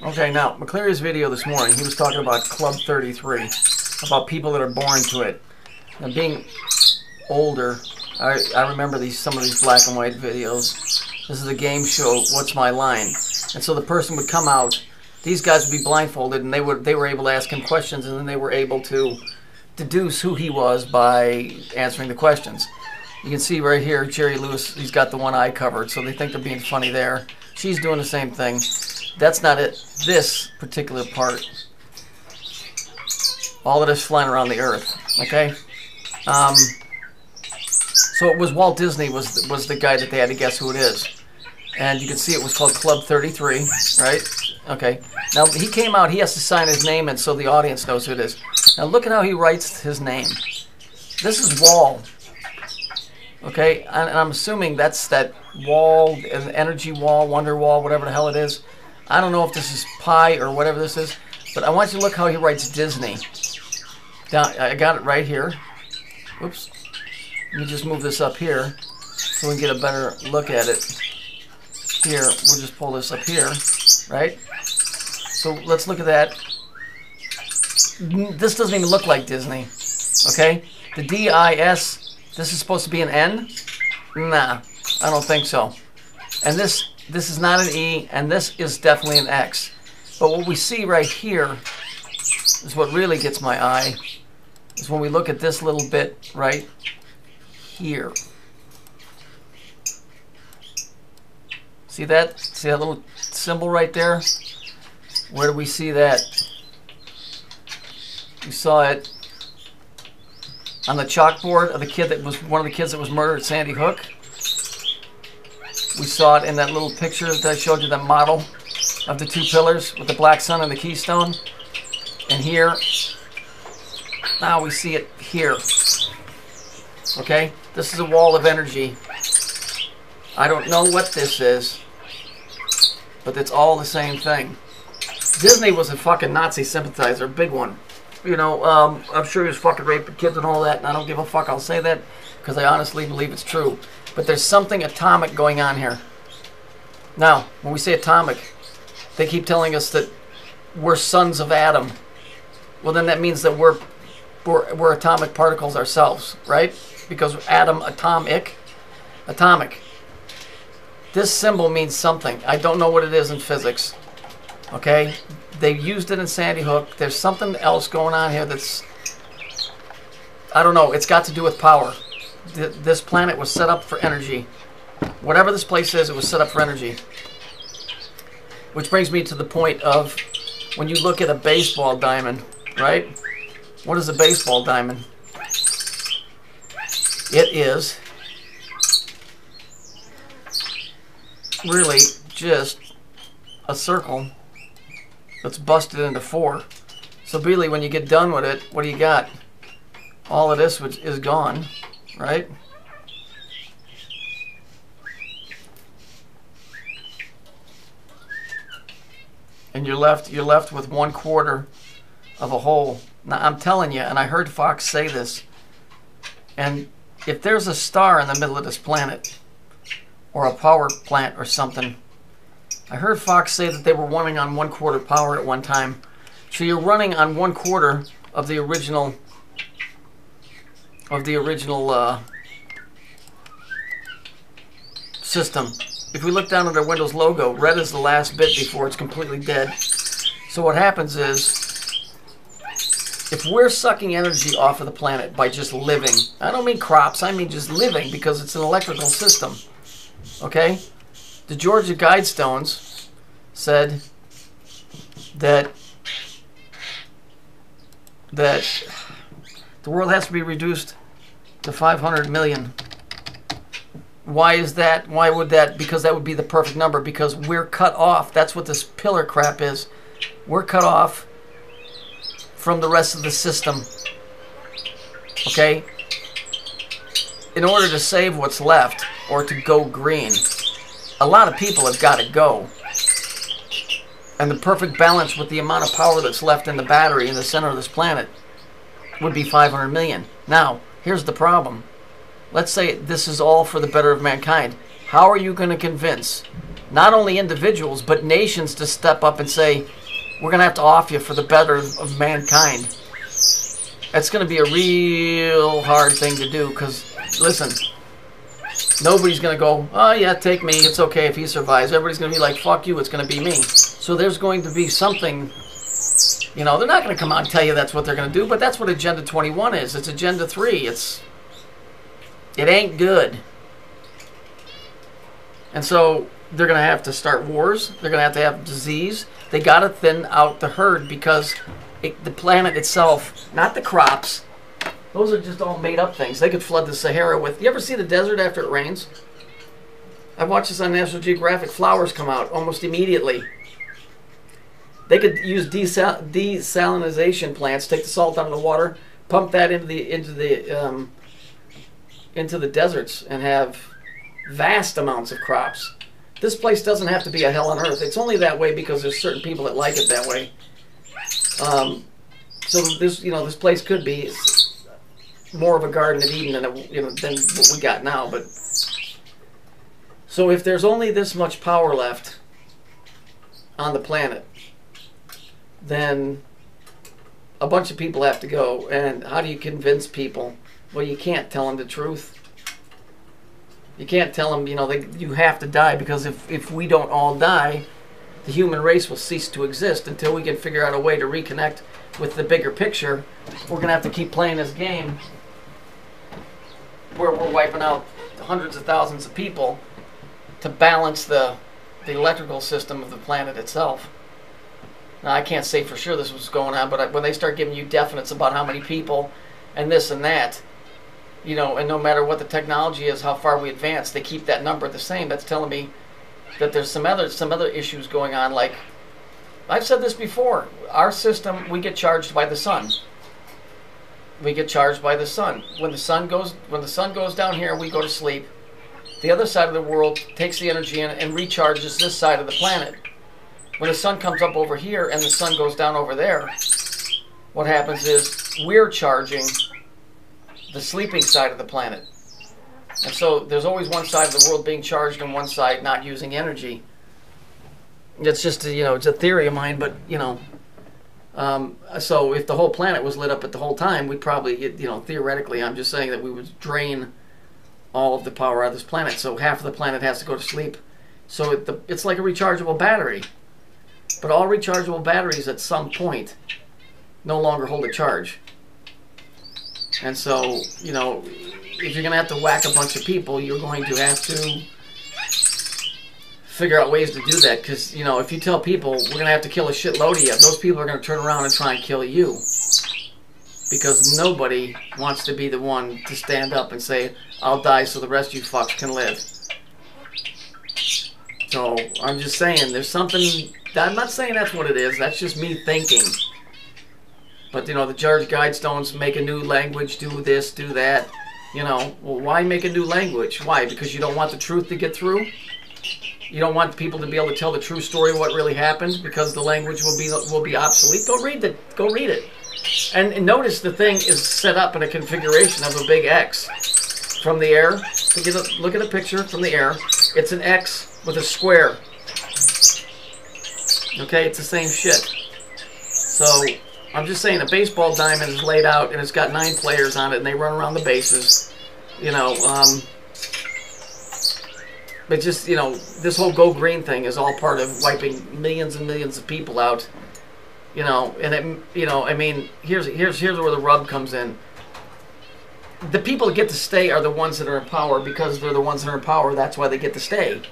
Okay, now, McCleary's video this morning, he was talking about Club 33, about people that are born to it. And being older, I remember some of these black and white videos. This is a game show, What's My Line? And so the person would come out, these guys would be blindfolded, and they were able to ask him questions, and then they were able to deduce who he was by answering the questions. You can see right here, Jerry Lewis, he's got the one eye covered, so they think they're being funny there. She's doing the same thing. That's not it. This particular part, all of this flying around the earth, okay? So it was Walt Disney was the guy that they had to guess who it is. And you can see it was called Club 33, right? Okay. Now, he came out, he has to sign his name in so the audience knows who it is. Now, look at how he writes his name. This is Wall. Okay? And I'm assuming that's that wall, an energy wall, wonder wall, whatever the hell it is. I don't know if this is pi or whatever this is, but I want you to look how he writes Disney. Now, I got it right here. Oops. Let me just move this up here so we can get a better look at it. Here, we'll just pull this up here, right? So let's look at that. This doesn't even look like Disney, okay? The D-I-S, this is supposed to be an N? Nah, I don't think so. And this is not an E, and this is definitely an X. But what we see right here is what really gets my eye, is when we look at this little bit right here. See that? See that little symbol right there? Where do we see that? We saw it on the chalkboard of the kid that was one of the kids that was murdered at Sandy Hook. We saw it in that little picture that I showed you, that model of the two pillars with the black sun and the keystone. And here, now we see it here. Okay? This is a wall of energy. I don't know what this is, but it's all the same thing. Disney was a fucking Nazi sympathizer, big one. You know, I'm sure he was fucking raping kids and all that, and I don't give a fuck. I'll say that because I honestly believe it's true. But there's something atomic going on here. Now, when we say atomic, they keep telling us that we're sons of Adam. Well, then that means that we're atomic particles ourselves, right? Because Adam, atomic. This symbol means something. I don't know what it is in physics. Okay? They used it in Sandy Hook. There's something else going on here that's, I don't know. It's got to do with power. This planet was set up for energy. Whatever this place is, it was set up for energy. Which brings me to the point of when you look at a baseball diamond, right? What is a baseball diamond? It is really just a circle that's busted into four. So really, when you get done with it, what do you got? All of this is gone, right? And you're left with 1/4 of a whole. Now I'm telling you, and I heard Fox say this, and if there's a star in the middle of this planet, or a power plant or something, I heard Fox say that they were running on 1/4 power at one time. So you're running on 1/4 of the original system. If we look down at our Windows logo, red is the last bit before it's completely dead. So what happens is, if we're sucking energy off of the planet by just living, I don't mean crops, I mean just living, because it's an electrical system. Okay? The Georgia Guidestones said that the world has to be reduced to 500 million. Why is that? Why would that? Because that would be the perfect number, because we're cut off. That's what this pillar crap is. We're cut off from the rest of the system. Okay? In order to save what's left, or to go green, a lot of people have got to go. And the perfect balance with the amount of power that's left in the battery in the center of this planet would be 500 million. Now, here's the problem. Let's say this is all for the better of mankind. How are you going to convince not only individuals, but nations to step up and say, we're going to have to off you for the better of mankind. That's going to be a real hard thing to do because, listen, nobody's going to go, oh yeah, take me, it's okay if he survives. Everybody's going to be like, fuck you, it's going to be me. So there's going to be something, you know, they're not going to come out and tell you that's what they're going to do, but that's what Agenda 21 is. It's Agenda 3. It ain't good. And so they're going to have to start wars. They're going to have disease. They got to thin out the herd because the planet itself, not the crops, those are just all made up things. They could flood the Sahara with... You ever see the desert after it rains? I watched this on National Geographic. Flowers come out almost immediately. They could use desalinization plants, take the salt out of the water, pump that into the deserts, and have vast amounts of crops. This place doesn't have to be a hell on earth. It's only that way because there's certain people that like it that way. So this, you know, this place could be more of a Garden of Eden than what we got now. But so if there's only this much power left on the planet, then a bunch of people have to go. And how do you convince people? Well, you can't tell them the truth. You can't tell them, you know, you have to die, because if we don't all die, the human race will cease to exist until we can figure out a way to reconnect with the bigger picture. We're going to have to keep playing this game where we're wiping out hundreds of thousands of people to balance the electrical system of the planet itself. Now, I can't say for sure this was going on, but when they start giving you definites about how many people and this and that, you know, and no matter what the technology is, how far we advance, they keep that number the same. That's telling me that there's some other issues going on. Like, I've said this before, our system, we get charged by the sun. We get charged by the sun. When the sun goes down here, we go to sleep. The other side of the world takes the energy in and recharges this side of the planet. When the sun comes up over here and the sun goes down over there, what happens is we're charging the sleeping side of the planet. And so there's always one side of the world being charged and one side not using energy. It's just, you know, it's a theory of mine, but, you know, so if the whole planet was lit up at the whole time, we'd probably, you know, theoretically, I'm just saying that we would drain all of the power out of this planet. So half of the planet has to go to sleep. So it's like a rechargeable battery. But all rechargeable batteries at some point no longer hold a charge. And so, you know, if you're going to have to whack a bunch of people, you're going to have to figure out ways to do that. Because, you know, if you tell people, we're going to have to kill a shitload of you, those people are going to turn around and try and kill you. Because nobody wants to be the one to stand up and say, I'll die so the rest of you fucks can live. So, I'm just saying, there's something, I'm not saying that's what it is, that's just me thinking. But, you know, the George Guidestones make a new language, do this, do that. You know, well, why make a new language? Why? Because you don't want the truth to get through? You don't want people to be able to tell the true story of what really happened because the language will be obsolete? Go read it. Go read it. And notice the thing is set up in a configuration of a big X. From the air, look at a picture from the air. It's an X with a square. Okay, it's the same shit. So, I'm just saying, a baseball diamond is laid out and it's got 9 players on it and they run around the bases. You know, but just, you know, this whole Go Green thing is all part of wiping millions and millions of people out. You know, and it, you know, I mean, here's where the rub comes in. The people that get to stay are the ones that are in power because they're the ones that are in power. That's why they get to stay.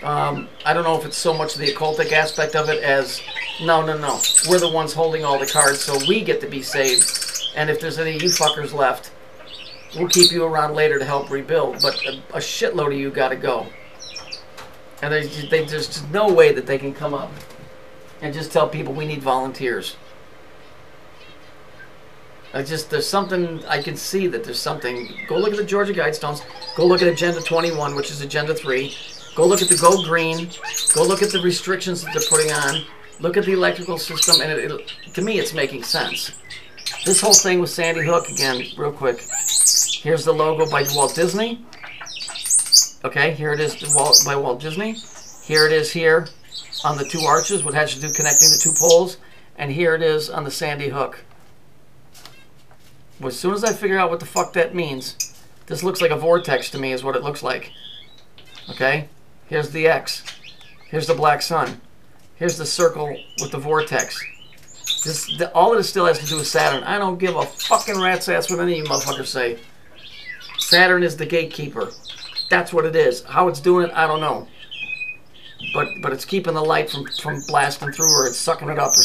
I don't know if it's so much the occultic aspect of it as, no. We're the ones holding all the cards, so we get to be saved. And if there's any of you fuckers left, we'll keep you around later to help rebuild. But a shitload of you got to go. And there's just no way that they can come up and just tell people we need volunteers. There's something, I can see that there's something. Go look at the Georgia Guidestones. Go look at Agenda 21, which is Agenda 3. Go look at the Go Green. Go look at the restrictions that they're putting on. Look at the electrical system, and to me, it's making sense. This whole thing with Sandy Hook, again, real quick. Here's the logo by Walt Disney. Okay, here it is by Walt Disney. Here it is here on the two arches, what has to do connecting the two poles. And here it is on the Sandy Hook. Well, as soon as I figure out what the fuck that means, this looks like a vortex to me is what it looks like. Okay? Here's the X. Here's the black sun. Here's the circle with the vortex. All of this still has to do with Saturn. I don't give a fucking rat's ass what any of you motherfuckers say. Saturn is the gatekeeper. That's what it is. How it's doing it, I don't know. But it's keeping the light from blasting through, or it's sucking it up or